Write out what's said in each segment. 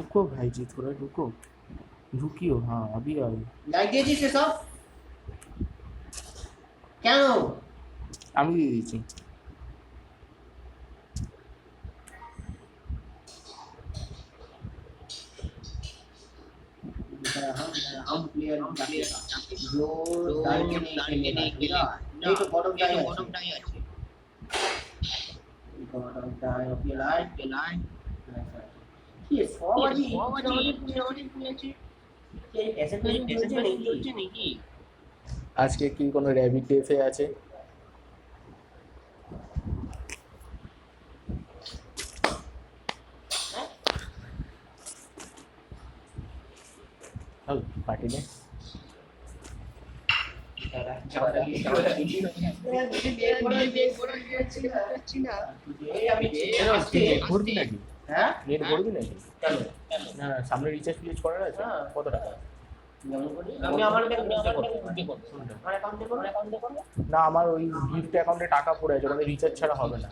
रुको भाई जी, थोड़ा रुको, रुकियो। हाँ अभी आई। লাইক দিয়েছিস সব কেন? আমি দিয়ে দিচ্ছি। हम प्लेयर जो डालके नहीं खेलेगा नहीं तो बॉटम टाई আছে bottom tie of your line ये সবারই অনেক আছে এই অ্যাসেসমেন্ট চলছে নাকি? আজকে কি কোনো র্যাবিট ডেফে আছে? চল পার্টি দে। ভরবি নাকি? হ্যাঁ নেট ভরবি নাকি? কেন? না সামনে রিচার্জ ফিচার্জ করার আছে। কত টাকা? আমি আমার অ্যাকাউন্টে করব না আমার ওই গিফট অ্যাকাউন্টে টাকা পড়ে আছে, ওখানে রিচার্জ ছাড়া হবে না।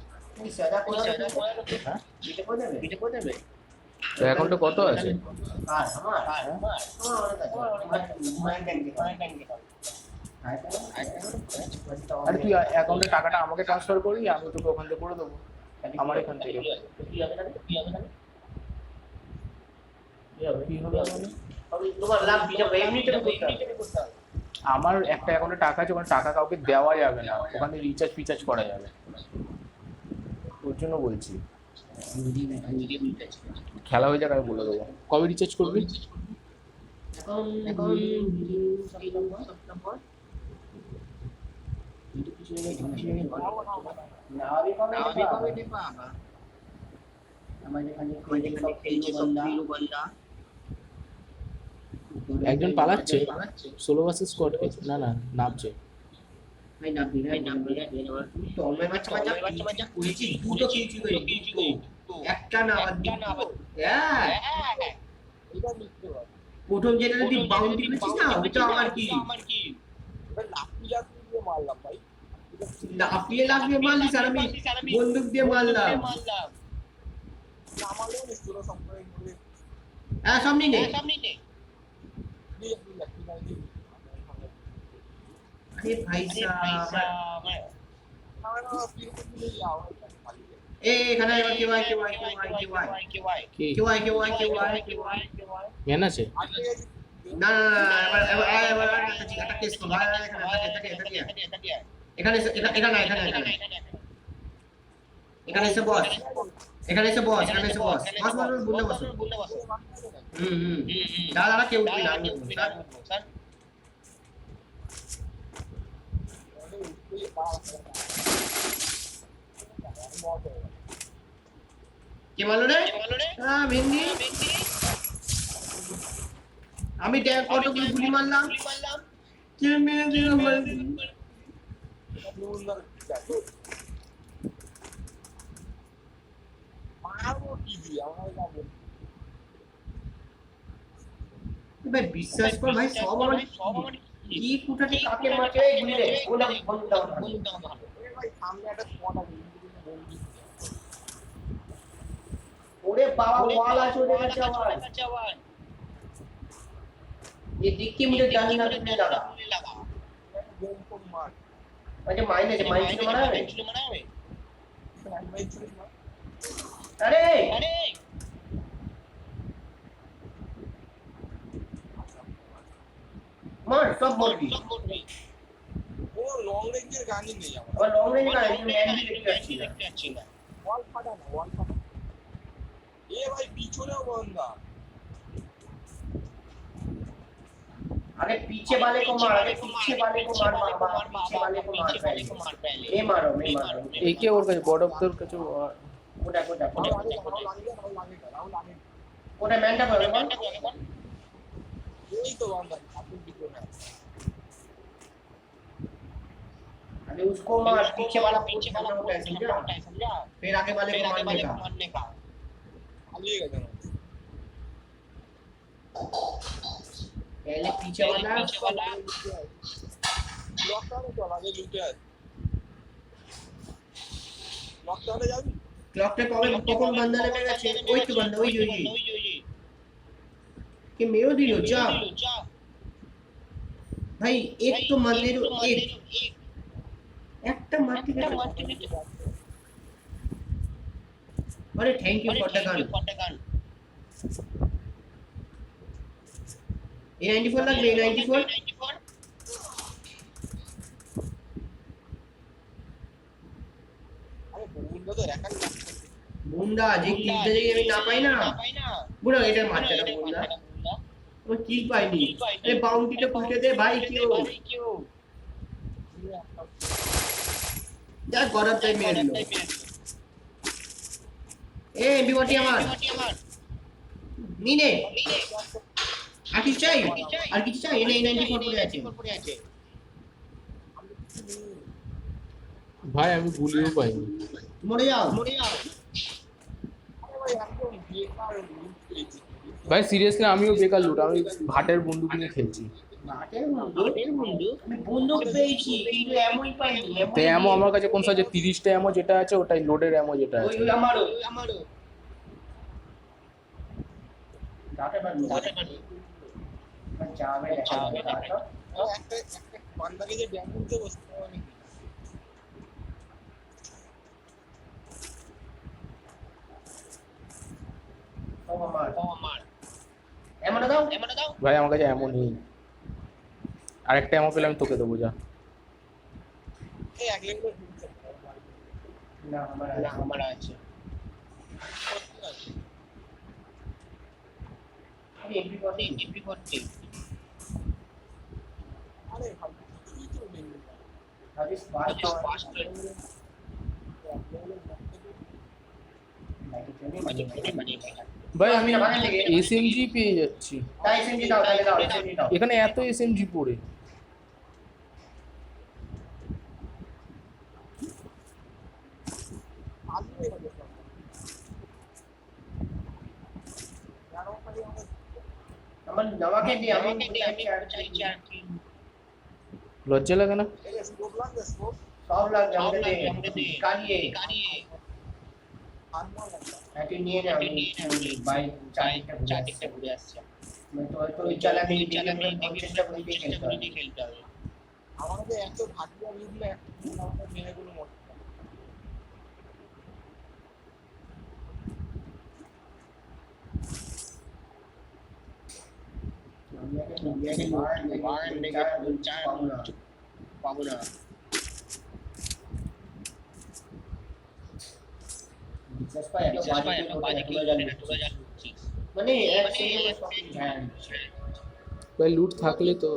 হ্যাঁ এটা করে দেবে তো অ্যাকাউন্টে কত আছে? আর আমার আরে তুই অ্যাকাউন্টে টাকাটা আমাকে ট্রান্সফার করবি, আমি তোকে ওখান থেকে করে দেবো আমার এখান থেকে। কি হবে মানে? আমার একটা অ্যাকাউন্টে টাকা আছে, ওখানে টাকা কাউকে দেওয়া যাবে না, ওখানে রিচার্জ ফিচার্জ করা যাবে, ওর জন্য বলছি। খেলা হয়ে যাক আমি বলে দেবো। কবে রিচার্জ করবি? একজন পালাচ্ছে 16 ভার্সেস স্কোয়াড কে। না না নামছে প্রথম যেটা যদি বাউন্ডারি করেছিস না ওটা আমার কি লাফিয়ে মারলিস আর আমি বন্দুক দিয়ে মারলাম। হ্যাঁ সামনে নেই। अरे भाई साहब ए এখানে এবার কেওয়াই জ্ঞান আছে? না না না এবার একটা কেস করো এখানে এসে বস বস বললে বস দাদা কেউ উঠবি না স্যার কে মারলো রে? ভেন্ডি আমি কতগুলো গুলি মারলাম কে মেরে দিল ভাই বিশ্বাস কর ভাই সব আমার কি কুটাটি কাকে মারছে গুলি রে ওটা বন্ধ দাও ভাই সামনে একটা স্পট আছে ওরে বাবা ওয়াল আছে ওরে কাছে আবার ये दिख के मुझे डर लगने लगा अच्छा माइंड से मरा है अरे मार सब मर गई वो लॉन्ग रेंज गानी नहीं है और लॉन्ग रेंज का मैन भी देखते अच्छी ना वॉल फाटा ये भाई पीछे बंदा अरे पीछे वाले को मार पीछे वाले को मार पहले ये मारो एक ही और का बॉर्ड ऑफ द का जो ওটা ম্যানটা করে বল यही तो बंदा आपको दिखो ना अरे उसको मार पीछे वाला होता है समझा फिर आगे वाले को मारने का आगे का पहले पीछे वाला लॉकडाउन चला के लूटे है लॉकडाउन जाबি ক্লকটা কবে কখন বন্ধ নেমে গেছে ওই তো বন্ধ ওই কে মেরেও দিল যা ভাই এক তো মারলে এক একটা মারতে গেছে আরে thank you for the gun A94 লাগবে A94 আরে বন্ধু তো একাই বুন্ডা যে কিলটা যদি আমি না পাই না বুড়া এটা মারতে না বুন্ডা ও কিল পাইনি আরে বাউন্টিটা খুলতে দে ভাই কেউ যা গরব তাই মেরে দিল এ বিবটি আমার নিনে আর কিছু চাই এনে A94 পড়ে আছে ভাই আমি গুলিও পাইনি। মরে যাও আরে ভাই একদম বেকার লুট পেয়েছি ভাই সিরিয়াসলি আমিও বেকার লুট, আমি ঘাটের বন্দুক নিয়ে খেলছি। মাঠের বন্ধু আমি বন্দুক পেয়েছি কিন্তু এমনই পাইনি তো অ্যামো আমার কাছে কোন সাজে 30টা অ্যামো যেটা আছে ওটাই লোডের অ্যামো যেটা ওই আছে। ওই আমারও যাতে পারবো যাবে দেখা একটা বান্দাকে যে ড্যাম করতে বসতে হবে ও আমার এমন দাও ভাই আমার কাছে অ্যামো নেই, আরেকটা অ্যামো পেলে আমি তোকে দেবো যা। এই এক লেন করে না আমার আছে আমি এমপি করতে আরে ভাই কি তো নেই আজ ফাস্ট ভাই আমি এসএমজি পেয়ে যাচ্ছি, তাই এসএমজি দাও এসএমজি দাও এখানে এত এসএমজি পড়ে। আসবে হবে সব যারা ওখানে আমার জামাকে দি আমি চাই লজ্জা লাগে না? এই স্কোপ লাগবে স্কোপ সব লাগবে আমাদের কালিয়ে আর না লাগবে এটি নিয়ে নে আমি বাই চারটিটা ঘুরে আসছি मैं तो চালাবি চেষ্টা করে খেলতে হবে আমাদের এত ভাগ্য দিলে আমাদের মেয়েগুলো মরতে আমি আগে বার লেগে পাবো না বিশ্বাস পাই একটা বাজে কি করে জানছি মানে এক সেকেন্ডে সব ধ্যান ভাই লুট থাকলে তো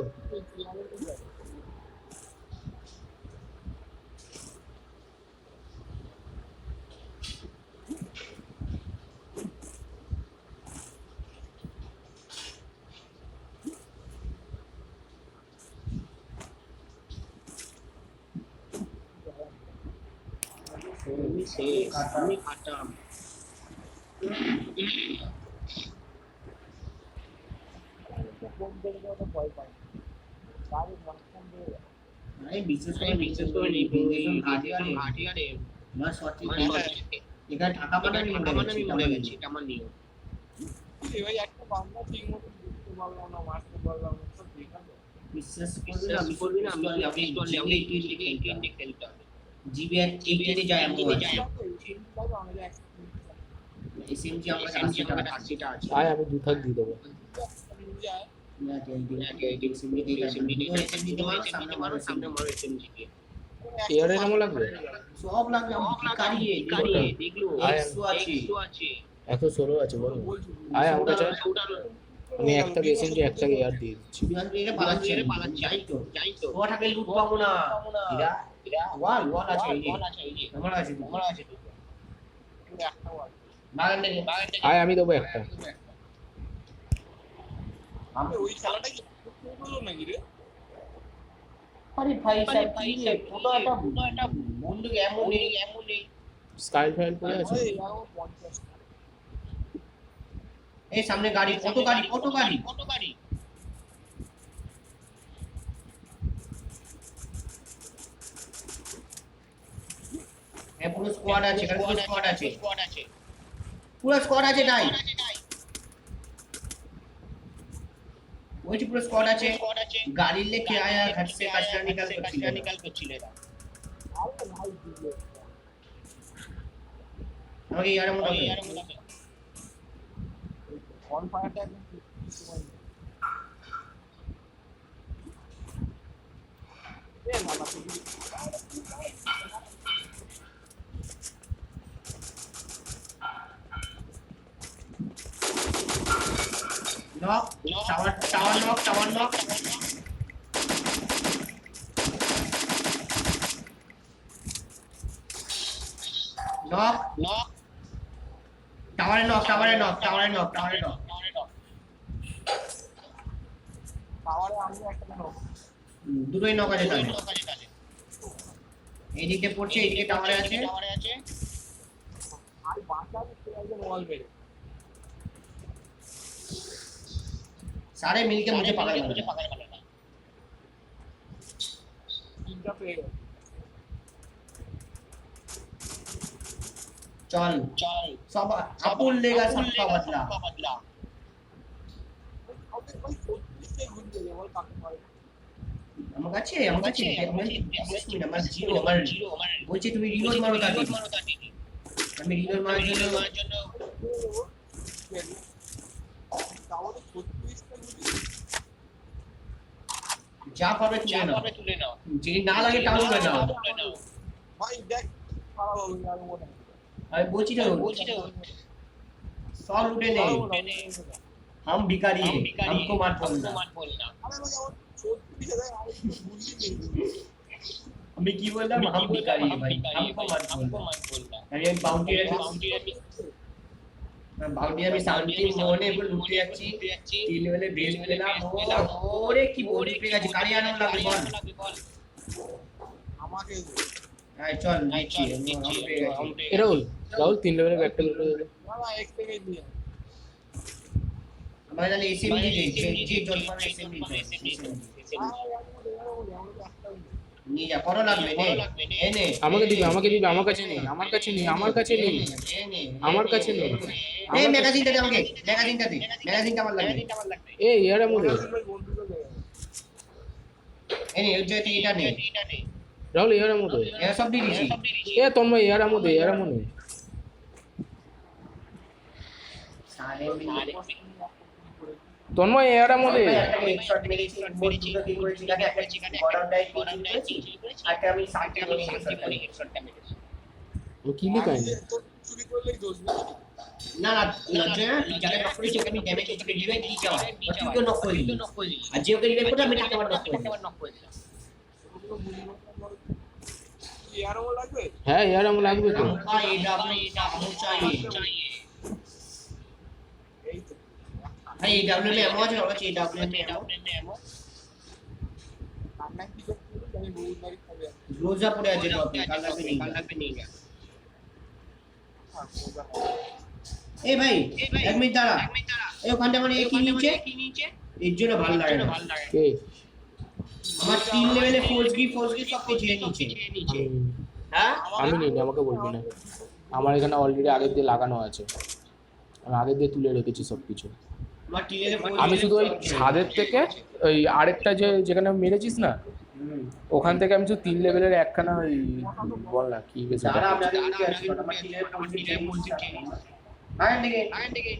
আমি খাটাম ভয় পাই তার মাঝখান দিয়ে আরে বিশেষ করে এই বিজনেস ঘাটিয়ারে না সত্যি এখানে টাকা বানানি মরে গেছে এটা আমার নিয়ম এবার একটা বান্দা ঠিক মতো বুঝতে পারলাম না মারতে পারলাম না সব দেখালো বিশ্বাস করবি না আমি টুইটে খেলতে হবে জিবি এইটাতে যায় আমি এসএমজি আমার কাছে আছে আয় আমি দুথাক দিয়ে দেবো। না এসএমজি তোমার সামনে মারো এসএমজি কে এয়ারের নামও লাগবে, সব লাগবে কারিয়ে দেখলো এক্সো আছে 116 আছে বলো। আয় আমার কাছে আমি একটা এসএমজি একটা এয়ার দিয়ে দিচ্ছি। বিমান থেকে পালাচ্ছে যাই তো ওটাকে লুট পাবো না এরা ওয়াল আছে এই যে আমার আছে একটা ওয়াল বাগান থেকে আয় আমি দেবো একটা। আমি ওই খেলাটা কি হলো নাকি রে আরে ভাই সাহেব কি রে পুরো একটা বন্দুক এমন নেই স্কাই ফাইল পড়ে আছে। ওই আরো 50 এই সামনে গাড়ি কত গাড়ি এই পুরো স্কোয়াড আছে পুরো স্কোয়াড আছে তাই वही पूरा स्क्वाड আছে गाड़ी लेके आया घर से कचरा निकाल कर चिलेगा আরে ভাই দিলে আমাকে यार मोटा অন ফায়ারটা একদম ঠিক সময় এ মামা তুমি knock tower knock tower knock টাওয়ারে আমি একটা নক দুটোই নক আছে তাহলে এইদিকে পড়ছে এইদিকে টাওয়ারে আছে আর বাঁচাবে একজন ওয়াল মেরে सारे मिलके मुझे पकड़ लिया তিনটা পেয়ে গেল चल सब अपुल लेगा सबका बदला আমার কাছে আমার জিরো বলছি তুমি রিলোড মারো তাড়াতাড়ি আমি রিলোড মারার জন্য যা পাবে তুলে নাও যদি না লাগে তাও তুলে নাও ভাই দেখ খারাপ হবে আর মনে আমি বলছি তো सब लूटे नहीं हम भिखारी हैं हमको मत बोलना আমি কি বললাম हम भिखारी हैं भाई हमको मत बोलना আমি বাউন্ডারি আমি শান্তি মনে পুরো লুটে যাচ্ছি 3 লেভেলে বেস পেলাম ওরে কি বডি পেয়ে গেছে গাড়ি আনো লাগবে বল আমাকে আয় চল নিচে পেয়ে গেছি এ রাহুল 3 লেভেলে ব্যাকটা লুটে দে না এক থেকে দিয়ে আমাদের তাহলে এসএমজি যে জল মানে এসএমজি নিয়ে যা করো লাগবে নে আমাকে দিবি আমার কাছে নেই এই ম্যাগাজিনটা দে আমাকে ম্যাগাজিনটা আমার লাগবে এ ইয়ার আমলে এই নে ওই যে এটা নে রাহুল ইয়ার আমলে এরা সব দিয়ে দিছি এ তন্ময় ইয়ার আমলে সারে তন্ময় ইয়ার আমলে হেডশট মেরেছি মোট দুটো কিল করেছি একটা গড়ার ডাই করেছি আর আমি 60 করে হেডশটটা মেরেছি ও কি লিখাই চুরি করলেই দোষ না যাকে নক করেছি ওকে আমি ড্যামেজ ওকে রিভাইভ দিয়ে যাওয়া তুই তো নক করলি আর যে ওকে রিভাইভ করে আমি তাকে আবার নক করে দিলাম ইয়ারও লাগবে হ্যাঁ ইয়ার আমলে লাগবে তো हमका एडब्ल्यू हमको चाहिए এই তো भाई एडब्ल्यू में एमओ আছে ওর কাছে एडब्ल्यू में एमओ আমরা কি করতে আমি বহুত মারি খাবে রোজা পড়ে আছে কাল লাগবে নিয়ে যা ए भाई एक मिनट दाঁড়া এই ওখানটা মানে কি নিচে এর জন্য ভালো লাগে না কে আমার 3 লেভেলে ফোর্স গি সব কিছু নিচে হ্যাঁ আমি নেই আমাকে বলবি না আমার এখানে অলরেডি আগের দিয়ে লাগানো আছে আমি আগের দিয়ে তুলে রেখেছি সবকিছু আমার 3 লেভেলে আমি শুধু ওই ছাদের থেকে ওই আরেকটা যেখানে মেরেছিস না ওখান থেকে আমি শুধু 3 লেভেলের একখানা ওই বল না কি বেশ দাঁড়া আপনাদের নিচে আছে আমার 3 লেভেলে ফোর্স গি আইন দিকে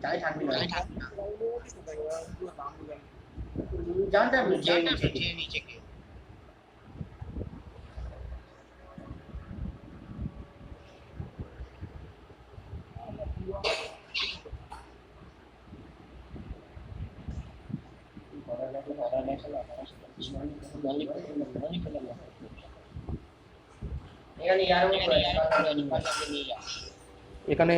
যাই থাকবি না জানতাম যে নিচে কে এখানে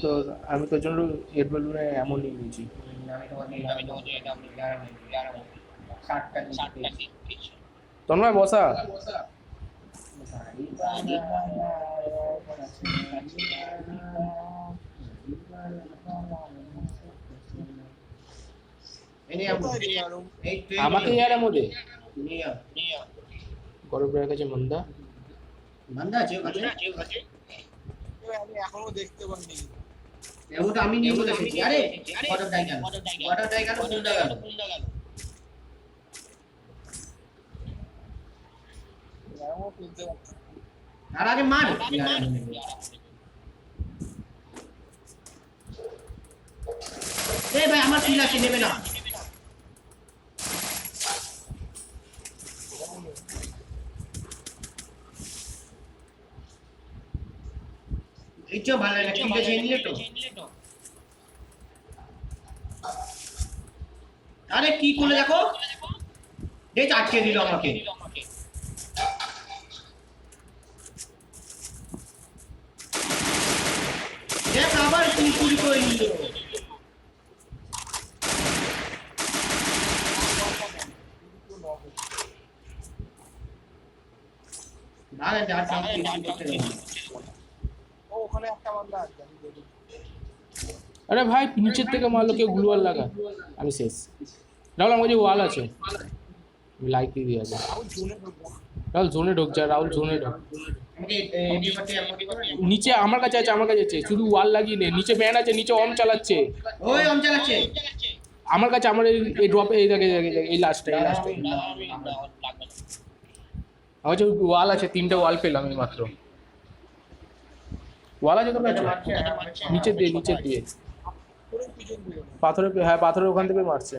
তো আমি তোর জন্য এড বেলুনে এমন নিয়ে নিয়েছি তন্ময় বসা আমাকে ইয়ার মধ্যে গরম রেখেছে মন্দা বান্দা আছে ওখানে এবার আমি এখনো দেখতে পাইনি। এমন তো আমি নিয়ে চলে এসেছি আরে ওয়াটার টাইগার কোনটা গেল এখনো তুলতে পারছি না। তার আগে মার এই ভাই আমার কিল আছে নেবে না এই তো ভালো লাগে কিলটা চেয়ে নিলে তো আরে কি করে দেখো এই তো আটকে দিল আমাকে দেখ আবার তুমি চুরি করে নিল দাঁড়া যার সামনে কিছু করতে দেবো না। ও ওখানে একটা বান্দা আছে আমি দেখি। আরে ভাই নিচের থেকে মারলো কেউ গ্লুয়াল লাগা, আমি শেষ। রাহুল আমার কাছে ওয়াল আছে, লাইক দিয়ে দিয়ে আছে। আমি জোনে ঢুকবো। রাহুল জোনে ঢোক যা, রাহুল জোনে ঢোক। আমাকে এডিপাতে আমাকে করে নিচে আমার কাছে আছে, আমার কাছে আছে, শুধু ওয়াল লাগিয়ে নে। নিচে ব্যান আছে, নিচে অম চালাচ্ছে। ওই অন চালাচ্ছে আমার কাছে আমার এই ড্রপে এই দেখে এই লাস্টে আমার কাছে ওয়াল আছে, 3টে ওয়াল পেলাম আমি মাত্র। ওয়াল আছে তোর কাছে? নিচে দিয়ে পুরো পিছন দিকে। পাথরের, হ্যাঁ পাথরের ওখান থেকে মারছে।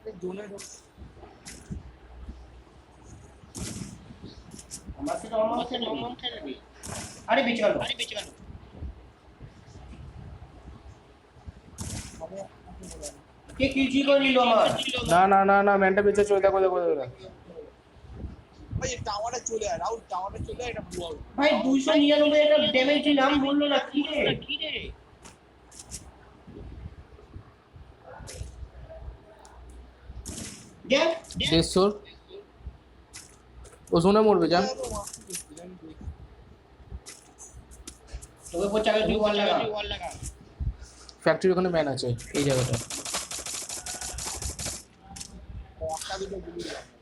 এই জোনে ঢুক। আমার তো অমন খেলে আরে বেঁচে গেল আমি কে কিল চুরি করে নিল আমার না না না না, ম্যানটা বেঁচে চলে, দেখো দেখো দেখো। ভাই টাওয়ারে চলে আয়, রাহুল টাওয়ারে চলে আয়, এটা ব্লু ভাই 299 একটা ড্যামেজ দিলাম বললো না কি রে দেখ দেড়শোর ও জোনে মরবে, যা। তোকে পর চাকা দিয়ে ওয়াল লাগা ফ্যাক্টরির ওখানে ম্যান আছে এই জায়গাটা। একটা দুটো গুলি লাগবে।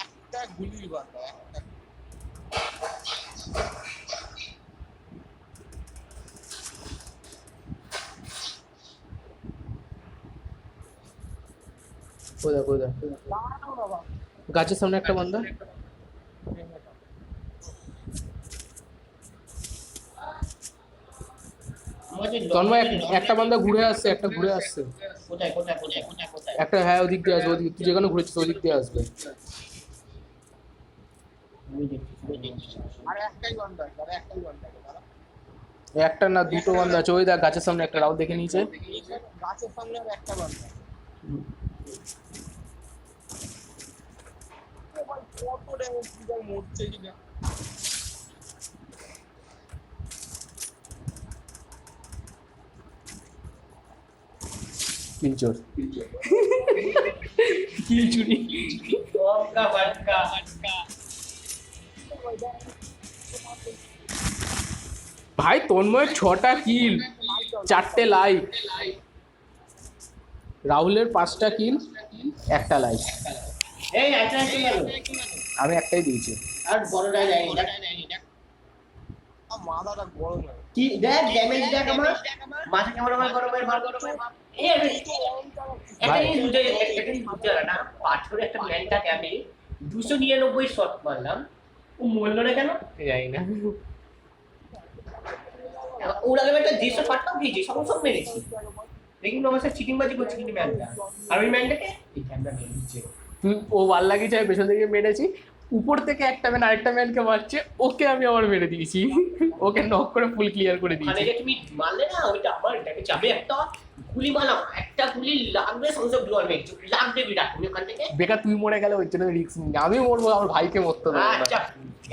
একটা গুলি বান্দা একটা। কোথায় কোথায়? দাঁড়াও না বাবা। গাছের সামনে একটা বান্দা। আমাদের তন্ময় একটা বান্দা ঘুরে আসছে, একটা ঘুরে আসছে। কোথায় একটা, হ্যাঁ ওদিক দিয়ে আসবে, ওদিক তুই যেখানে ঘুরেছিস ওদিক দিয়ে আসবে। আমি দেখছি আর একটাই বান্দা আছে, আর একটাই বান্দা আছে, দাঁড়া। একটা না দুটো বান্দা আছে, ওই দেখ গাছের সামনে একটা, রাউন্ড দেখে নিয়েছে। গাছের সামনে আর একটা বান্দা। ও ভাই কত ড্যামেজ দিতে মরছে কিনা। কিলচোর কিল চুরি। ওমকা বাটকা ভাই তন্ময়ের 6টা কিল, 4টে লাইক। রাহুলের 5টা কিল, 1টা লাইক। এই একটা গেল আমি একটাই দিয়েছি। আর বড়টা যায়নি দেখ মাথাটা গরম হয়। কি দেখ ড্যামেজ দেখ আমার মাথা কেমন আমার গরমের ভার এই একটা জিনিস বুঝতে পারলাম না পাথরে একটা ম্যানটাকে আমি 299 শট মারলাম ও মরলো না কেন জানি না। ওর আগে একটা 150 শটটাও খেয়েছি সব মেরেছি দেখুন আমার সাথে চিটিংবাজি করছে কিন্তু ম্যানটা আর ওই ম্যানটাকে এই ক্যামেরা নিয়ে নিচ্ছে তুই ও ওয়াল লাগিয়েছে, আমি পেছন থেকে মেরেছি। উপর থেকে একটা ম্যান আরেকটা ম্যানকে মারছে, ওকে আমি আবার মেরে দিয়েছি। ওকে নক করে ফুল ক্লিয়ার করে ওখানে দিয়েছি। যে তুমি মারলে না ওইটা আমার এটাকে চাবে একটা গুলি মারলাম একটা গুলি লাগবে সঙ্গে সব ডুয়াল মেরেছি লাগবে বিরাট তুমি ওখান থেকে বেকার তুই মরে গেলে ওই জন্য রিস্ক নিই, আমি মরবো, আমার ভাইকে মরতে দেবো না। আচ্ছা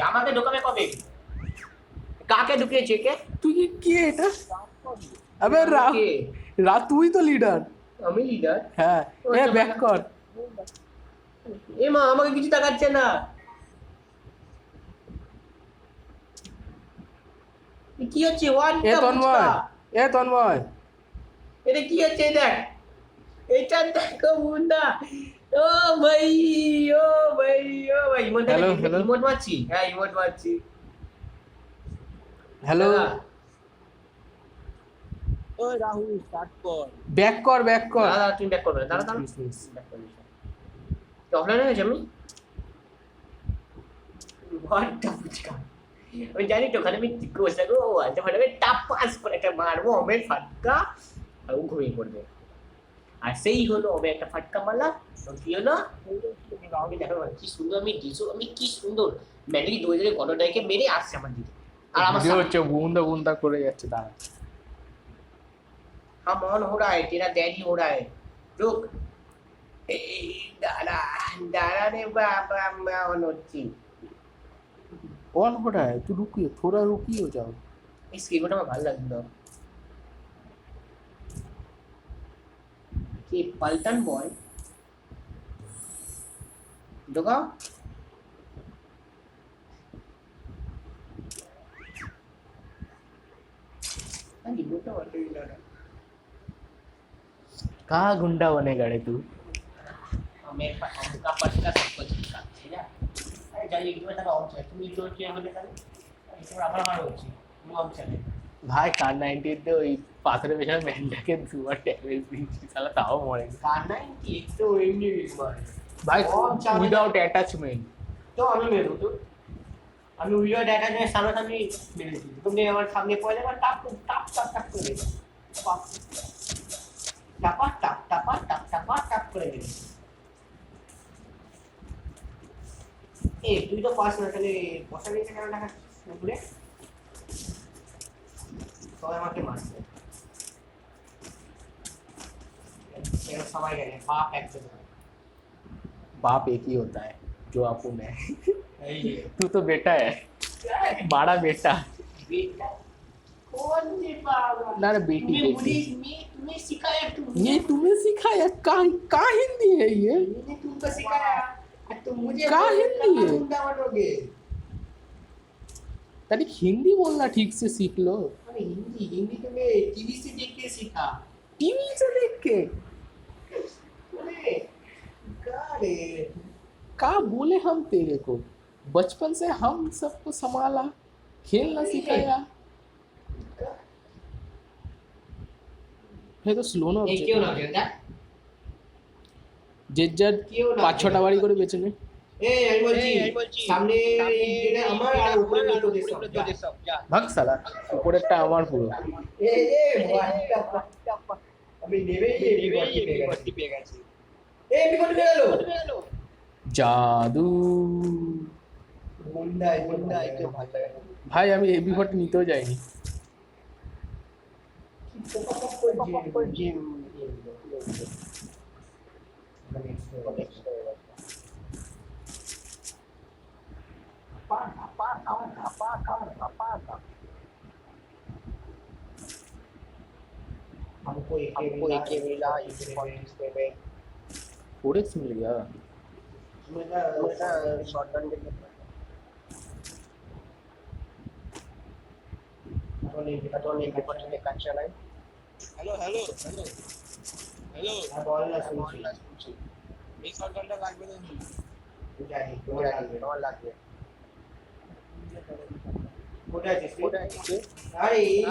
আমাকে ঢোকাবে কবে কাকে ঢুকিয়েছে কে তুই কি এটা? আবে কে? তুই তো লিডার। আমি লিডার হ্যাঁ, এ ব্যাক কর। এ মা আমাকে কিছু তাকাচ্ছে না কি হচ্ছে ওয়ান এ তন্ময় এটা কি হচ্ছে দেখ, এটা দেখো বুন্দা। ও ভাই, ও ভাই, ও ভাই, Hello, hello. ইমোট মারছি, হ্যাঁ ইমোট মারছি। হ্যালো, দাদা, ওই রাহুল স্টার্ট কর। ব্যাক কর ব্যাক কর। দাদা তুমি ব্যাক করবে, দাদা দাদা Please. অফলাইন হয়ে গেছে আমি ঘরটা ফুচকা, আমি জানি তো ওখানে আমি বসে গো আনতে পারবে, টাপ পাস করে একটা মারবো অমের ফাটকা, আর ও ঘুমিয়ে পড়বে। আর সেই হলো অমে একটা ফাটকা মারলাম, তো কি হলো, আমি দেখো কি সুন্দর আমি দিছো, আমি কি সুন্দর ম্যান্ডি দই ধরে গডটাকে মেরে আসছে আমার দিকে, আর আমার ভিডিও সামনে। হচ্ছে বুন্দা বুন্দা করে যাচ্ছে দাঁড়া। हम ऑन हो रहा है, तेरा डैडी हो रहा है, रुक। ए, दादा दादा रे बाबा मैं ऑन होती। कौन हो रहा है? तू रुकिए, थोड़ा रुकिए हो जाओ। इस कीबोर्ड में भाলো লাগলো कि पल्टन बॉय देखो अरे मोटा वाला दादा कहाँ गुंडा बनेगा रे तू? हमें हमका पटका सब कुछ का ठीक है। अरे जाइए कि मैं तेरा ऑन चल तुम जो किया बोले कर इसमें আমার আমার হচ্ছে তুমি অন চলে ভাই কার 98 তে ওই পাথরের পেছনে ম্যানটাকে দুবার ড্যামেজ দিয়েছি শালা তাও মরে গেছে। কার 98 তো এমনি মারে ভাই কম চালে- উইদাউট অ্যাটাচমেন্ট। तो আমি মেরো তো আমি ভিডিও ডাটা নিয়ে সামনাসামনি মেরেছি, তুমি আমার সামনে পড়লে আমার টাপ টাপ টাপ টাপ করে দেবে, টাপা টাপ টাপা টাপ টাপা টাপ করে দেবে। এ তুই তো পাস না, তাহলে বসা দিয়েছে কেন দেখা বলে সবাই আমাকে মারছে, এরা সবাই গেলে বাপ একজন बाप एक ही होता है जो अपुन है। এই যে तू तो बेटा है, बड़ा बेटा। बेटा कौन से बाबा ना रे बेटी तुम्हें बेटी। तुम्हें सिखाया ये तुम्हें सिखाया का हिंदी है ये? मैंने तुमको सिखाया और तुम मुझे क्या बोल रहे हिंदी है? गुंडा बनोगे। तनी हिंदी बोलना ठीक से सीख लो। अरे हिंदी हिंदी तुम्हें टीवी से देख के सीखा। टीवी से देख के अरे क्या रे का बोले हम तेरे को? बचपन से हम सबको संभाला, खेलना सिखाया। है तो स्लो ना ये क्यों ना खेलता জেজ্জার কেউ না 5-6টা বাড়ি করে বেচে নে। আমি বলছি সামনে এই যেটা আমার আর উপরে তোদের সব যা। ভাগ শালা, উপরেরটা আমার পুরো। আমি নেবে এই পেয়ে গেছি এই বিকট পেয়ে গেল জাদু। মুন্ডাই কেউ ভালো লাগে ভাই আমি এই বিঘট নিতেও যাইনি। हमको एक मिला इसे पॉइंट्स पे में 4x मिल गया। मेरा शॉटगन के तो नहीं पटने का चला है হ্যালো হ্যালো হ্যালো হ্যালো अब ऑल ना सुन এই শটগানটা লাগবে না जाए তোমার লাগবে কোথায় আছিস আরে এই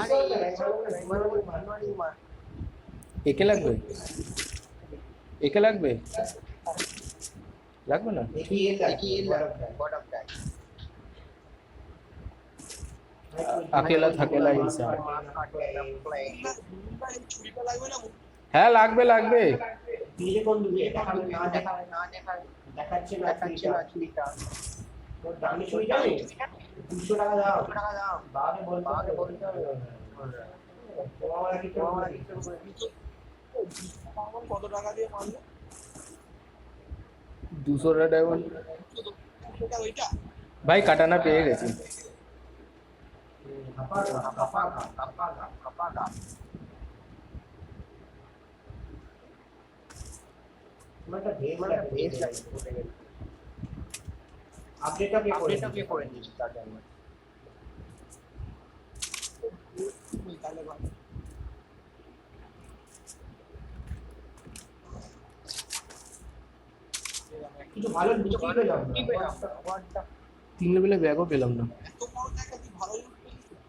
সব মারমারি মার একে লাগবে, একে লাগবে, লাগবে না? देखिए ये बॉटम टैग अकेला थकेला इंसान। ছুরিটা লাগবে না হ্যাঁ লাগবে লাগবে। নিজে কোন দিকে দেখাবে না দেখাচ্ছে না চুরিটা তোর দামি চুরি জানি 200 টাকা দাও বাগে বলতে হবে তোমার কিছু কত টাকা দিয়ে মারলো 200 টা ডায়মন্ড। সেটা ওইটা ভাই কাটানা পেয়ে গেছি। আপডেটটা কে করে দিয়েছি তার জন্য তাহলে ভালো কিছু ভালো লুচি পেলাম না। 3 লেভেলে ব্যাগও পেলাম না। এত বড় জায়গা তুই ভালো ইউজ করিস না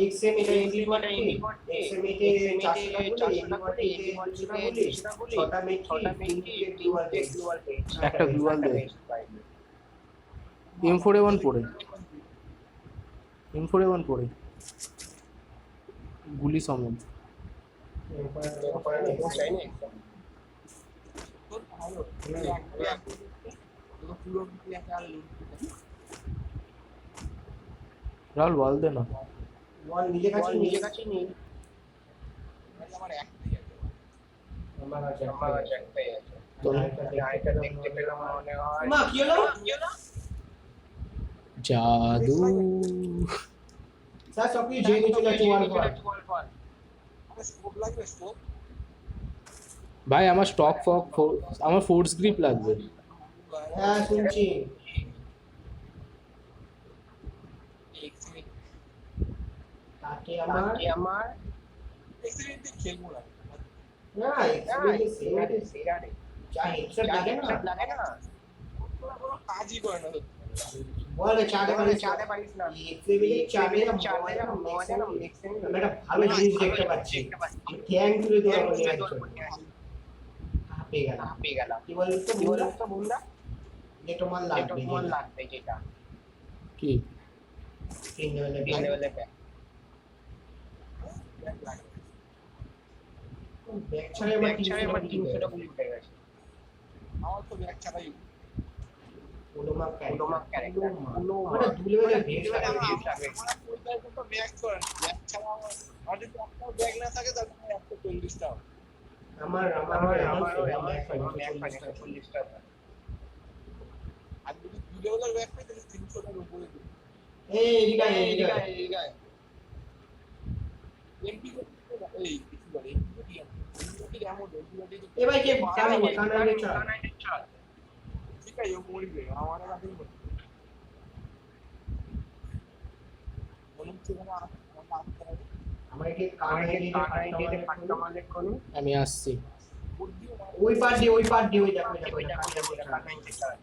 এক্সএম এটা এক্সএম এতে 400 টাকা বলে এমবি 200 টাকা বলে 6টা মেট্রি 3 গ্লোবাল পেজ একটা গ্লুয়াল দে। M4A1 পড়ে। M4A1 পড়ে। গুলি সমেত। তোর ভালো তোর পুরো কি একটা আর লুট রাহুল বল দে না। ওয়ান নিজে কাছে নেই আমার একটাই আছে আমার কাছে একটাই আছে তোর আইটা দেখতে পেলাম মনে হয় মা কি হলো জাদু। স্যার সব কিছু জেনে চলে যাচ্ছে ওয়ান আমার স্কোপ লাগবে স্কোপ ভাই আমার স্টক আমার ফোর্স গ্রিপ লাগবে। হ্যাঁ শুনছি তাকে আমার এক্সিডেন্ট খেলবো না না এক্সপেরিয়েন্স সেরারে যা হেডশট লাগে না কোনো কাজই করে না বলে চাঁদে পারিস না এক্সপেরিয়েন্স চাঁদে না মজা না এক্সপেরিয়েন্স আমরা একটা ভালো জিনিস দেখতে পাচ্ছি থ্যাঙ্ক তুলে দেওয়া হলো একজন হাঁপে গেল কি বলতো বন্ধা যে তোমার লাগবে যেটা কি 3 লেভেলে ব্যাক ছাড়া এবার 300 টাকা গুলি উঠে গেছে আমার তো ব্যাগ ছাড়াই উলোমা ক্যারেক্টার মানে দুলেবেলে ভেজ লাগে তো ব্যাগ করেন ব্যাগ ছাড়া আর যদি আপনার ব্যাগ না থাকে তাহলে 140 টাকা আমার ব্যাগ 40 টাকা আর যদি দুলেবেলার ব্যাগ পাই তাহলে 300 টাকার উপরে দিই এই এদিকে এমপি এই কিছু বলে এমপি এমন এ ভাই কে কানাইলে চল ঠিক আছে ও মরবে আমার কাছে মনে হচ্ছে আমার কি কানাইলে ফাটকা মারলে কোন আমি আসছি। ওই পার্ট দিয়ে ওই দেখো কানাইলে চল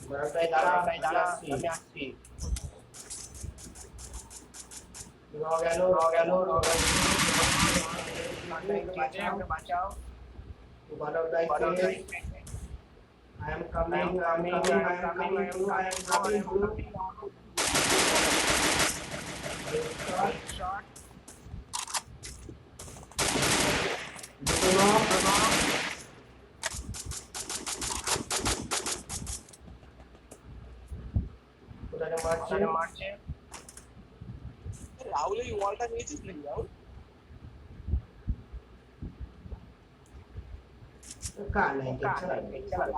বড়টাই দাঁড়া আমি আসছি গেল বাঁচাও বড়টাই I am coming shot কোথায় মারছে রাহুল এই ওয়ালটা নিয়েছিস নাকি রাহুল কানাইলে চল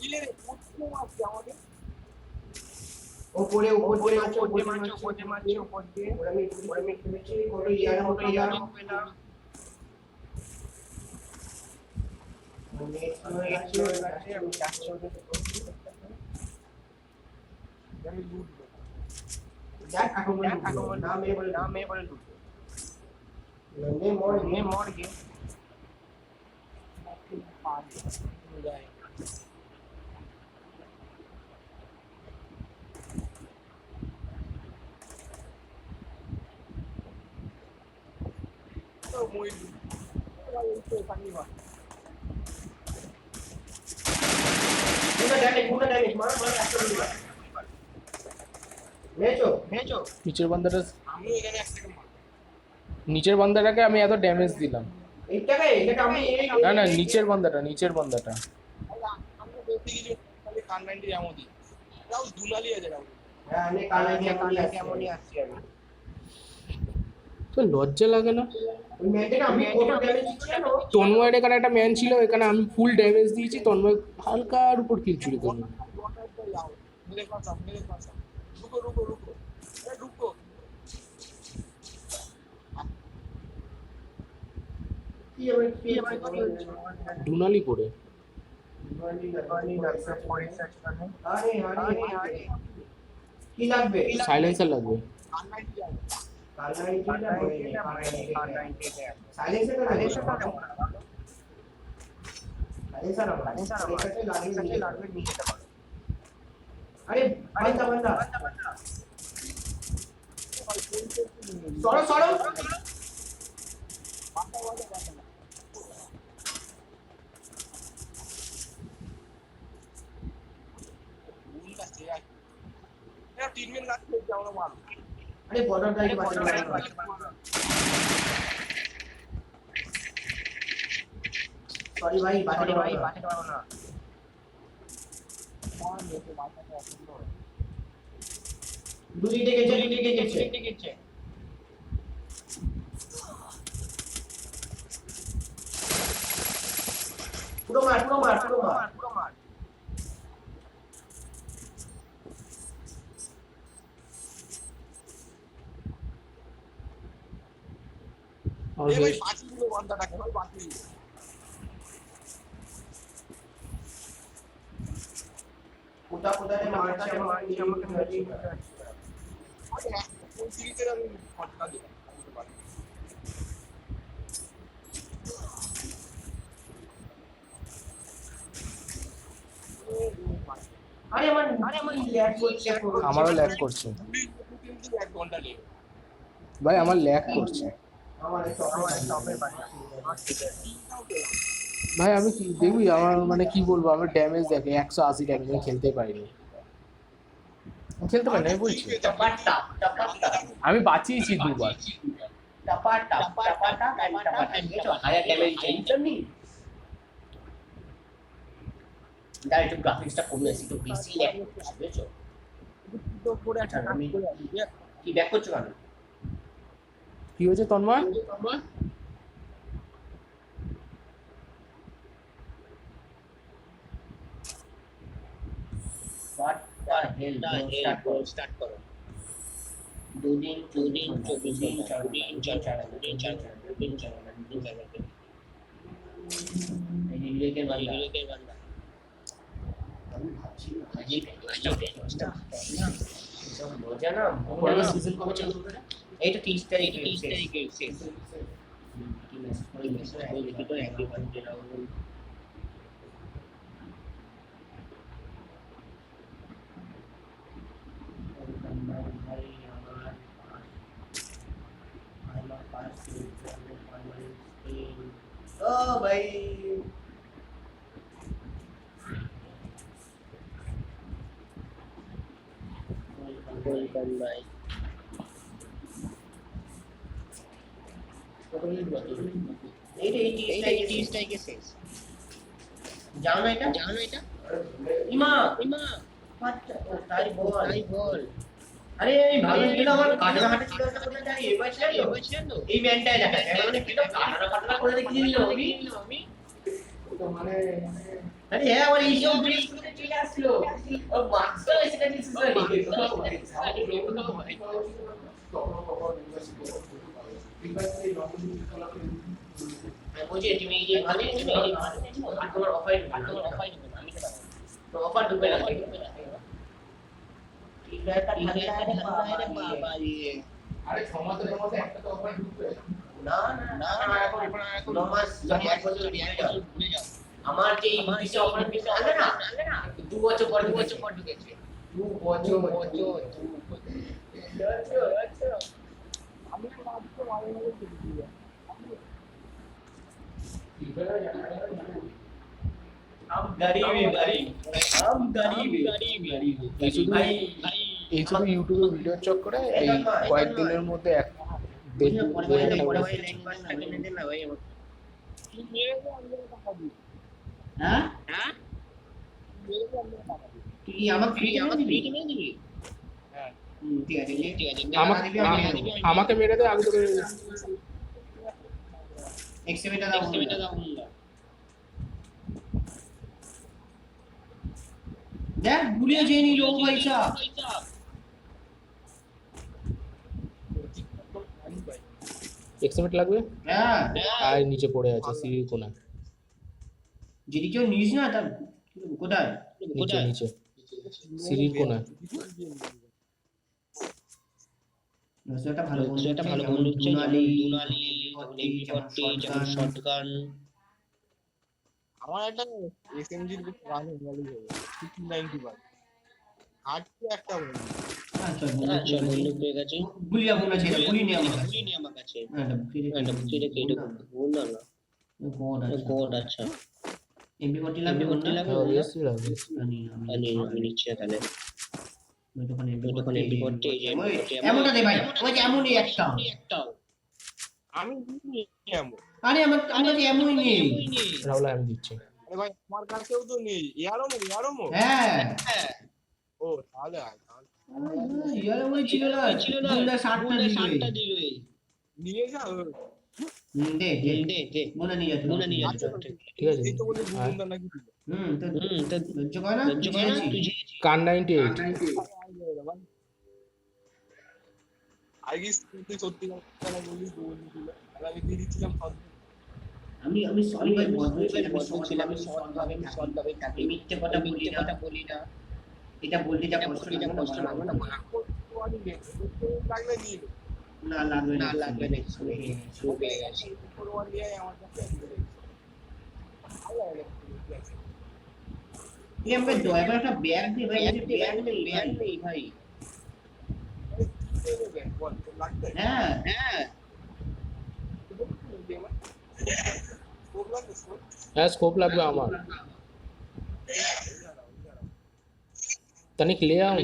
ইলে রে পুরো মারছে আমাদের উপরে মারছে ওরা আমি খেলেছি ফটো ইয়ার পেলাম আমি যাচ্ছি ওদের আমি লুট দেখ আক্রমণ নাম এ বলে লুট নে মর গিয়ে তো মই তো পানি মার পুরো ড্যামেজ মার একটা গুলি মার মেচো নিচের বান্দাটা আমিও এখানে একটাকে মার নিচের বান্দাটাকে আমি এত ড্যামেজ দিলাম। এটা আমি না নিচের বান্দাটা আমরা বেশি কিছু খালি কাননাইন্টি এমন দিই রাহুল দুলালি আছে রাহুল হ্যাঁ আমি কানাইলে কেমনই আসছি আমি তো লজ্জা লাগে না? ওই ম্যাচে আমি কত ড্যামেজ দিচ্ছিলাম তন্ময়ের এখানে একটা ম্যান ছিল, এখানে আমি ফুল ড্যামেজ দিয়েছি, তন্ময় হালকার উপর কিল চুরি করলো। मेरे पास आओ रुको अरे रुको কি হবে ডুনালি পড়ে কি লাগবে? সাইলেন্সার লাগবে। আরে বান্দা বান্দা সরো সরো ট্রিটমেন্ট কাজ করছে আমরা মাল আরে বর্ডার গাড়ি বাঁচানো সরি ভাই বাঁচাতে পারবো না দুদিকে গেছে পুরো মার এই ভাই বাঁচি দিল বান্দাটাকে ভাই বাঁচি কোথায় মারছে আমাকে মেরে আরে কোন সিরিজের আমি ফটকা দিই আরে আমার ল্যাগ করছে আমারও ল্যাগ করছে 1 ঘন্টা লেগে ভাই, আমার ল্যাগ করছে আমার টপের ভাই। আমি কি দেখবি আমার মানে কি বলবো, আমার ড্যামেজ দেখে 180 ড্যামেজ, আমি খেলতে পারিনি। আমি বলছি আমি বাঁচিয়েছি দুবার। গ্রাফিক্সটা কমে আসি তো বেশি ল্যাগ করছে বুঝছো তো পরে একটা কাজ করে কি ব্যাক করছো কেন কি হয়েছে Tanmoy? What the hell? Start करो। 2 दिन 24 दिन 4 दिन রিলেটেড বান্দা আমি ভাবছি সব মজা না পরের সিজন কবে চালু হবে? এইটা 30 তারিখে শেষ কি মেসেজ করে অ্যাক্টিভ করতে দাও ओ भाई वेलकम भाई এই 30 তারিখে শেষ জানো এটা ইমা তাই বল আরে এই ভালো ছিল আমার কাটাকাটা ছিল একটা কোথায় জানি এবার ছিল তো এই ম্যানটাই দেখা মানে কি কাটাকাটা করে দেখিয়ে দিল আমি তো মানে আরে হ্যাঁ আমার ইস্যু ব্রিজ করে চলে আসলো ও মাস্টার এসে দিছে স্যার বুঝে তুমি এই যে মানে তোমার অফার আমি তো অফার ঢুকবে না আরে 6 মাসের মধ্যে একটা তো অফার ঢুকবে না এখন 9 মাস যদি 1 বছর ঘুরে যাও আমার যে ইংলিশে অফার দিতে আলে না 2 বছর পর ঢুকেছে 2 বছর আচ্ছা আমি মাত্র ভালো ভালো খেলছি हम गरीब এই শুধু ইউটিউবে ভিডিও চক্করে এই কয়েকদিনের মধ্যে এক আমাকে মেরে দে, আমি তোকে দেখ ভুলিয়ে যেয়ে নিল পয়সা এক্সএমএট লাগবে। হ্যাঁ আর নিচে পড়ে আছে সিঁড়ির কোণা। যদি কেউ নিস না তার কোথায়? নিচে নিচে সিঁড়ির কোনায়। একটা ভালো বন্ধু যেমন দুনালি, যেমন শটগান। আমার একটা এসএমজির গান হয়ে যাবে 1595 আজকে একটা বন্ধু আচ্ছা বন্ধু পেয়ে গেছি। গুলিয়া মনে আছে, গুলি নেই আমার কাছে। এটা ভুল না। গড আচ্ছা। এমবি 40 লাগবে বন্ধু। অবভিয়াসলি লাগবে। আমি নিচ্ছি তাহলে। ওই দোকানে এমবি 40 এমনটা দে ভাই। ওই যে এমনই একটা। আমি দিইনি এমন। আরে আমার কাছে এমনই নেই। রাহুল আমি দিচ্ছি। আরে ভাই আমার কাছেও তো নেই ইয়ারোমো হ্যাঁ ও তাহলে ইয়ার মনে ছিল না, গুন্ডা 60টা দিল। নিয়ে যা দে মনে নিয়ে যাচ্ছে। ঠিক আছে এই তো বলে গুন্ডা নাকি দিল তো ধৈর্য কর না, তুই জিয়েছিস। কান 98 আগে তুই সত্যি কথা বলিস দিল আর আমি দিয়ে দিচ্ছিলাম আমি সরি ভাই, বদল ছিলাম, আমি সৎভাবে থাকি, মিথ্যে কথা বলি না। এটা বলতে যা কষ্ট লাগবে না। লাগলে নিয়ে না লাগবে না, শুরু পেয়ে গেছি। তুই আমাকে দয়া করে একটা ব্যাগ দে ভাই, ব্যাগ নেই ভাই। হ্যাঁ হ্যাঁ স্কোপ লাগবে আমার। তানিক ले आओ না।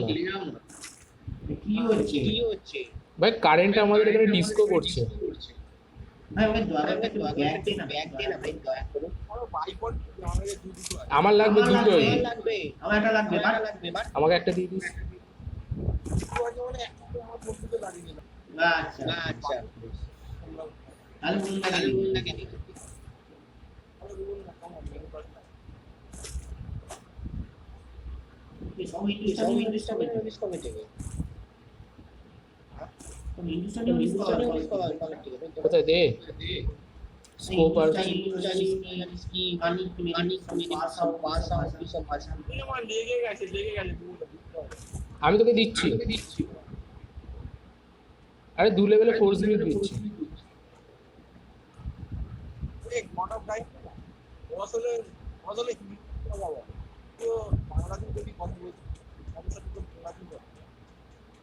কি হচ্ছে ভাই কারেন্ট আমাদের এখানে ডিস্কো করছে। ভাই আমাকে দয়া করে একটা ব্যাগ দে না ভাই, দয়া করে। আমার লাগবে দুটোই। আমার একটা লাগবে বাট আমাকে একটা দিয়ে দিস। আচ্ছা তাহলে মুন্ডাকে দিই। সব হিন্দুস্তানি কবে থেকে? হিন্দুস্তানি কোথায় দে স্কোপ আর আমি তোকে দিচ্ছি। আরে 2 লেভেলে ফোর্স গ্রিড দিচ্ছি।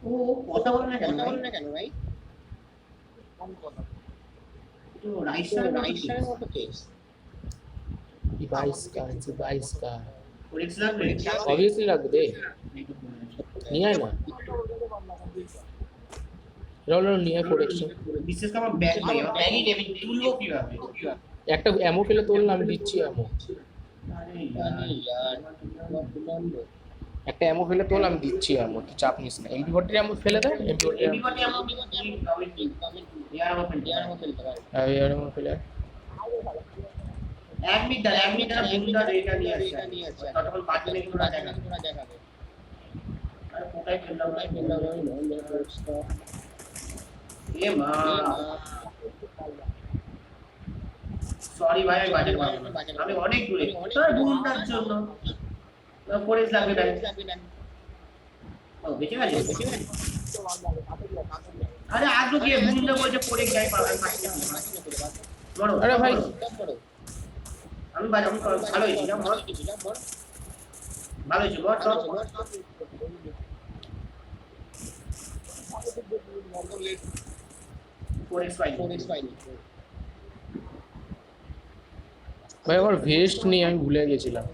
ও কথা বলে না কেন ভাই? তো রাইসারের মতো কেস। 22 का ফোরেক্স লাগবে? অবভিয়াসলি লাগবে দে। নিয়ে আয় না রাহুল নিয়ে আয় 4x। বিশেষ করে আমার ব্যাগ নেই, আমার ব্যাগই নেই, আমি তুলবো কিভাবে? একটা অ্যামো পেলে তোল না, আমি দিচ্ছি অ্যামো। একটা অ্যামো ফেলে তোল, আমি দিচ্ছি অ্যামো, তুই চাপ নিস না। এমপি 40 অ্যামো ফেলে দে। এমপি 40 অ্যামো ফেলে এক মিনিট বন্ধুরা এটা নিয়ে আসছে। ততক্ষণ বাকি নেই কোনো দেখাবে। আর কোথায় ফেললাম এ মা, সরি ভাই, আমি বাজে পারবো না, আমি অনেক দূরে। তোর বন্ধুটার জন্য ফোরেক্স লাগবে না। ও বেঁচে গেছে। আরে আজও গিয়ে বন্ধুটা বলছে ফোরেক্স যাই পাবে। আরে ভাই আমি ভালো হয়েছি না? ভালো হয়েছে বল। ফোরেক্স পাইনি। ভাই আমার ভেস্ট নেই, আমি ভুলে গেছিলাম।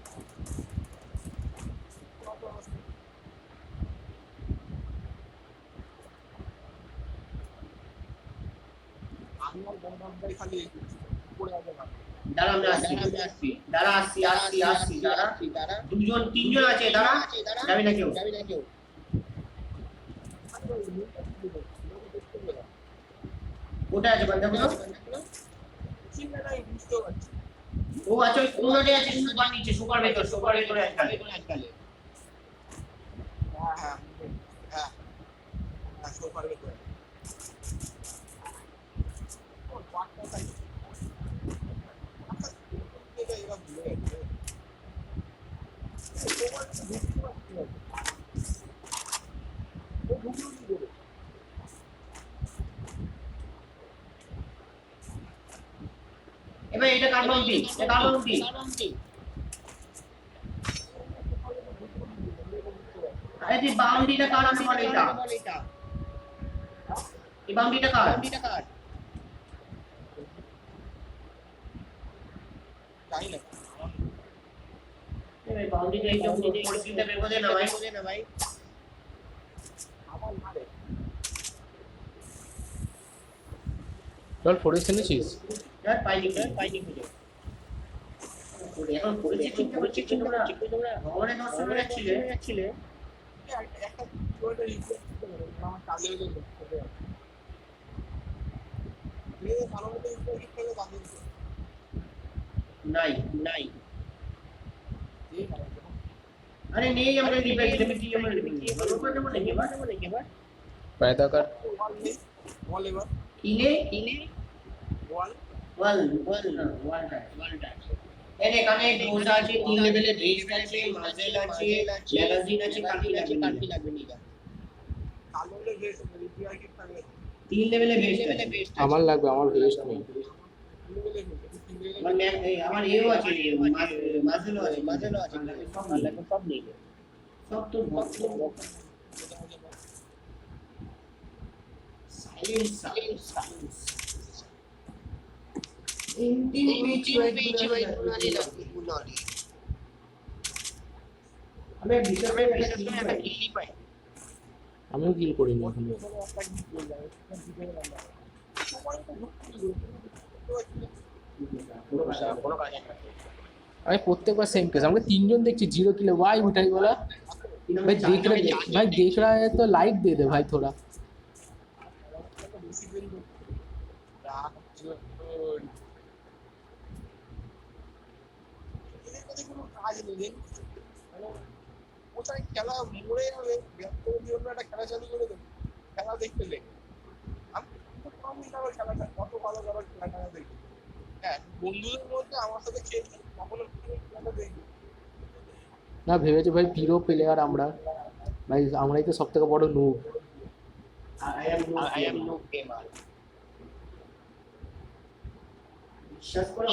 দাঁড়া আসছি। দুজন তিনজন আছে, দাঁড়া যাবি না কেউ? কোথায় আছে বান্দাগুলো? ও আচ্ছা, ওই কোনাতে আছে, সুপার ভেতরে আজকাল। এবার এটা কার বাউন্ডারি আরে যে বাউন্ডারিটা কার আছে বল এটা এই বাউন্ডারিটা কার জানি না এই বাউন্ডারিটা এই পরিস্থিতিটা বের করে না ভাই আমার মারে চল ফোরেক্স খেলেছিস? यार पाइनी मुझे এখন পরিচিত ঠিক তোমরা ভগবানের দর্শন করে যাচ্ছিলে একটা ওইটা রিকোয়েস্ট করতে পারো আমার কাজে হয়ে যাবে এই ভালো মতো রিকোয়েস্ট করে বাকি নাই আরে নেই আমরা রিপেয়ার কি আমরা ভালো করে দেবো নাকি এবার ফায়দা কর। বল এবার ইলে বল ওয়ালটা এখানে ডোজ আছে 3 লেভেলের রেস্ট আছে মাজেল আছে ম্যাগাজিন আছে কার্টি লাগবে নিগা কালোলে ভেস্ট রিপেয়ার কিট থাকবে 3 লেভেলের ভেস্ট আমার লাগবে, আমার ভেস্ট নেই। আমার এও আছে মাজেলও আছে সব নেই সব তো silence Intin beach by Bunari हमें भीतर में একটা কিলি পাই আমিও কিল করিনি এখন। কোনো কাজ নেই আমি প্রত্যেকবার সেম কেস, আমাকে 3 জন দেখছি 0 किलो भाई मिठाई वाला। भाई देख रहा है तो लाइक दे दे भाई थोड़ा। কাজ নেই কোথায় খেলা মরে যাবে একটা খেলা চালু করে দেবে খেলা দেখতে লেগে আমি কম ইন্টারভাল খেলাটা কত ভালো ভালো খেলাটা দেখি হ্যাঁ বন্ধুদের মধ্যে আমার সাথে খেলছি কখনো খেলাটা দেখি না ভেবেছি ভাই পিরো প্লেয়ার আমরা, ভাই আমরাই তো সবথেকে বড় noob. I am no gamer বিশ্বাস করো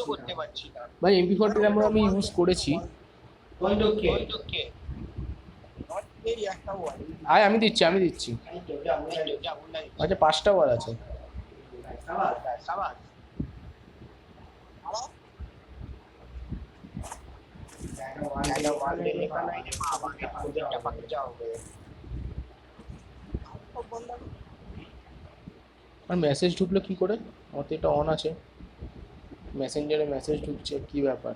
করতে পারছি না ভাই MP40 আমরা আমি ইউজ করেছি। এই একটা ওয়াল আয় আমি দিচ্ছি আচ্ছা 5টা ওয়াল আছে। আর মেসেজ ঢুকলো কি করে? আমার তো এটা অন আছে, মেসেঞ্জারে মেসেজ ঢুকছে, কি ব্যাপার?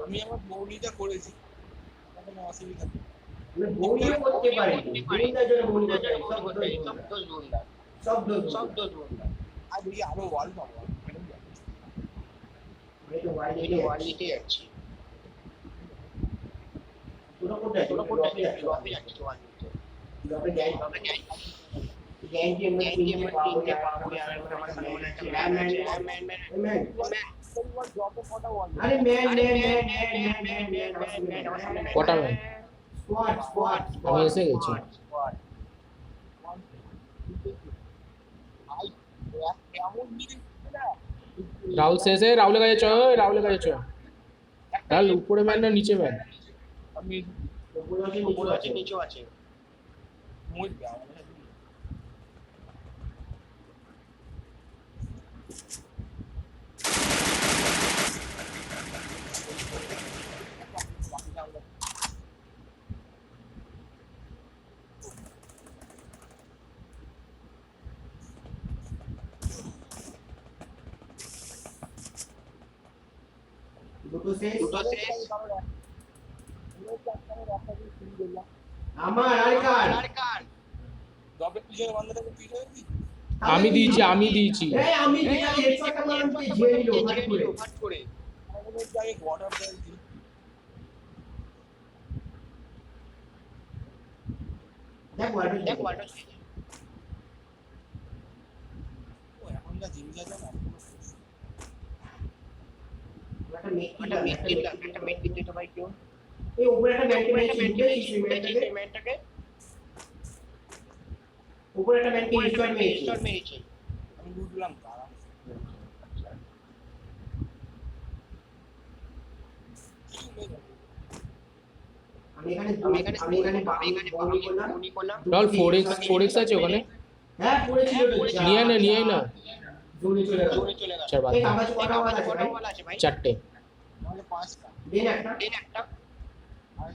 আমি আমার বউনিটা করেছি কোনো অসুবিধা নেই বউনিও করতে পারি সব আর এই আরো ওয়াল পাবো ওয়ালিতে যাচ্ছি তোরা কোথায় যাচ্ছি লবে যাই গ্যাং এমনি পাবো আরে কটা ম্যান? স্কোয়াড আমি এসে গেছি। রাহুল শেষ है, राहुल का चो राहुल का चो রাহুল উপরে ম্যান না নিচে ম্যান? আমি উপরে আছে নিচেও আছে মুই গাও দুটো শেষ আমার আরেকার দবে পিছনে বান্দাটাকে পিছনে দি আমি দিয়েছি এই আমি যেটা হেডশটটা মারলাম যে ঝেড়ে নিল ভাট করে মধ্যে আগে ওয়াটার প্রাইস দিই। দেখ ওয়াটার ও এখন যা জিনিস আছে না একটা মেট দিতে তো ভাই কেউ এই উপরে একটা মেট মেটটাকে উপরে একটা মেটকে ইনস্টল মেরেছে আমি বুঝলাম তারা আমি এখানে বনি করলাম রাহুল 4x আছে ওখানে? হ্যাঁ পড়েছিল নিয়ে আয় না জোরে চলে গেল চার বাদ এই দাও। কাগজ কটা ওয়ালা আছে ভাই চারটে। আমাদের 5টা দেন একটা আর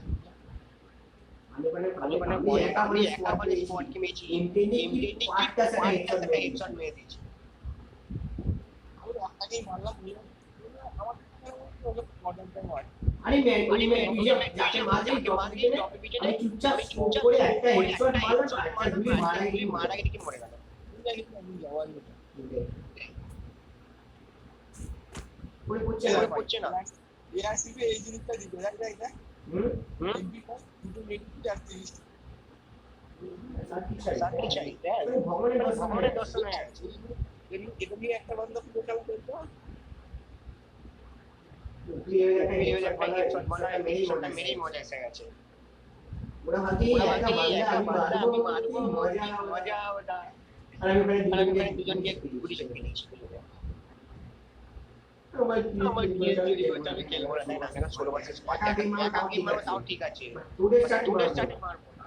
আমি একা বলে স্পট কে মেরেছি এমডি পাঁচটা সাথে হেডশট মেরে দিয়েছি আমি একটাকেই মারলাম আমার ওকে ওয়াটার টাইম হয় আরে মেন যাকে মারলি টপে পিছনে আমি চুপচাপ স্কোপ করে একটা হেডশট মারলাম একটা গুলি মারা গিয়ে মরে গেল আমি যাওয়ার ওই পড়ছে না এআরসিপি এই জিনিসটা দিবে দেখ এমপি দুটো নেগেটিভ আর 30 সাথে চাই ভগবানের দর্শন হয়ে গেছে এটা দিয়ে একটা বান্দা পুরো খেলা করতো মেরেই মজা এসে গেছে ওরা ভাবছি একটা বান্দা আমি মারবো মজা ওটা আর আমি ওখানে দুজনকে গুলি চেপে দিয়েছি আমার আমি খেলবো না তাই না কেন 16 ভার্সেস 5 তাও ঠিক আছে টুডে স্টার্টে মারবো না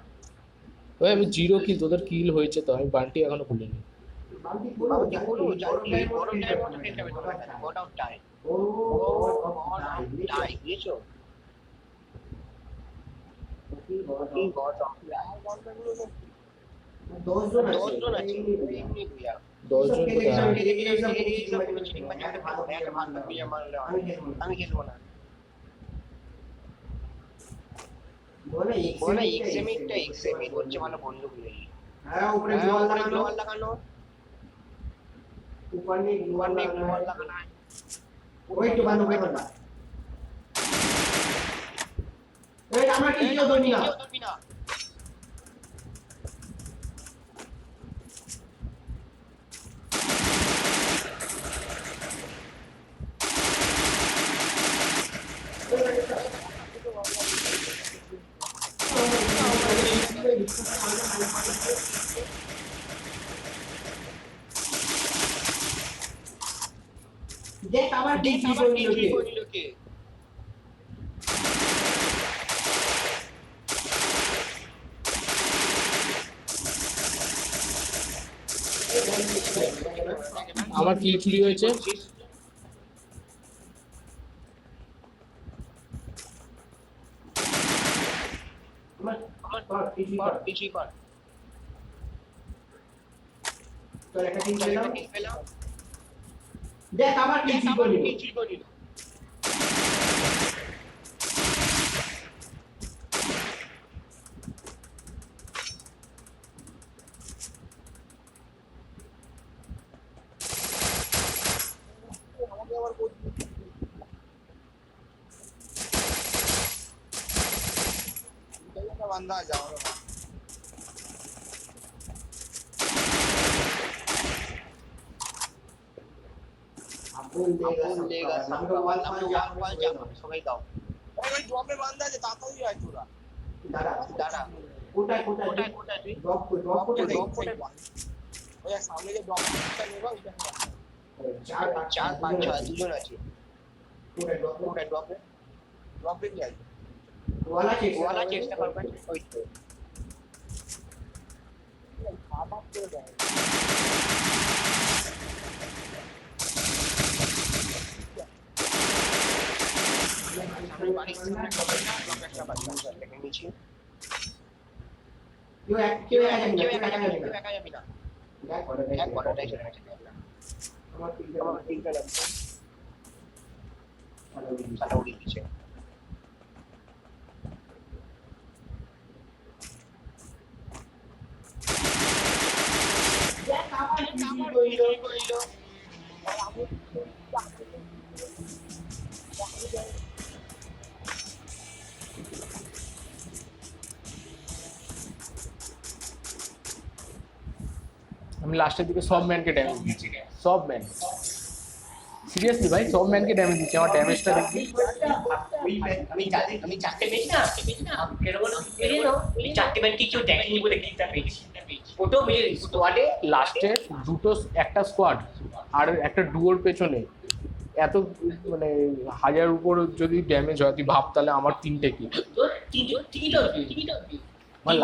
ওই আমি 0 কিল, তোদের কিল হয়েছে তো, আমি বান্টি এখনো খুলিনি। বাকি পুরো বড় টাইম মতো খেলতে হবে তোমার গড আউট টাইম ও টাই দিয়েছো কি গড আউট আর বান্দাগুলো সব 10 জন আছে এমনি দিয়া 10 জন আমি খেলবো না বলে এক্সএমটা হচ্ছে ভালো বন্ধু গুলো হ্যাঁ উপরে গ্লোয়াল লাগানো উপরে গ্লোয়াল লাগানো ওই তো বানো এই আমরা কি কেউ ধরবি না দেখ আবার লোকে আমার কিল চুরি হয়েছে। কিছুই কর তোর একটা টিম পেলাম দেখ আবার কিছু করি আমাকে আবার বলছি একটা বান্দা আছে আমার আপন দেगा सबको वन সবাই দাও ওই ড্রপে বান্দা আছে তাড়াতাড়ি আয় তোরা দাঁড়া কোথায় তুই ড্রপ করে ওই সামনে যে ড্রপটা নেবা ওইটা চার পাঁচ ছয় দুজন আছে কোথায় ড্রপে কি আছে ওয়ালা চেষ্টা করবেন ওই তো খাবার করে দেয় সামনে বাড়ি একটা বাচ্চা দেখে নিচ্ছি কেউ একা যাবি না দেখ কটাই চলে গেছে আমার তিনটা লাগছে সাটা উড়িয়ে দিচ্ছে দেখ আবার কইলো আমি লাস্টের দিকে সব ম্যানকে ড্যামেজ দিচ্ছি, সব ম্যান, সিরিয়াসলি ভাই সব ম্যানকে ড্যামেজ দিচ্ছি, আমার ড্যামেজটা দেখবি। আমি চারটে পেয়েছি না, কেরকম পেয়ে না, ওই চারটে ম্যানকে কেউ দেখেনি বলে কিলটা পেয়েছি। ওটাও মিলে স্কোয়াডে লাস্টে দুটো, একটা স্কোয়াড আর একটা ডুয়োর পেছনে এত মানে হাজার উপর যদি ড্যামেজ হয় তুই ভাব, তাহলে আমার তিনটে কিল। তোর তিনটে আমার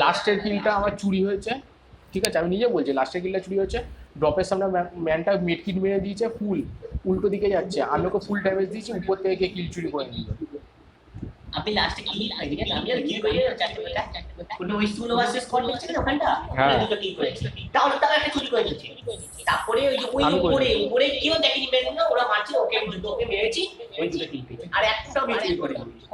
লাস্টের কিলটা আমার চুরি হয়েছে, ঠিক আছে আমি নিজে বলছি, লাস্টের কিলটা চুরি হয়েছে। ড্রপের সামনে ম্যানটা মেডকিট মেরে দিয়েছে, ফুল উল্টো দিকে যাচ্ছে, আমি ওকে ফুল ড্যামেজ দিয়েছি, উপর থেকে কিল চুরি করে নিল। আপনি লাস্টে কিল আইডিয়া আমি আর কিল করে চারটে বেটা, কোনো ওই সুলো ভার্সেস স্কোয়াড দেখছেন না ওখানটা, হ্যাঁ। দুটো কিল করেছে, তাহলে তারা একটা চুরি করে দিয়েছে। তারপরে ওই যে ওই আমি উপরে করেছি। উপরে কেউ দেখেনি মেরে না, ওরা মারছে, ওকে ওকে মেরেছি, ওই দুটো কিল পেয়েছে, আর একটা চুরি করে দিয়েছে।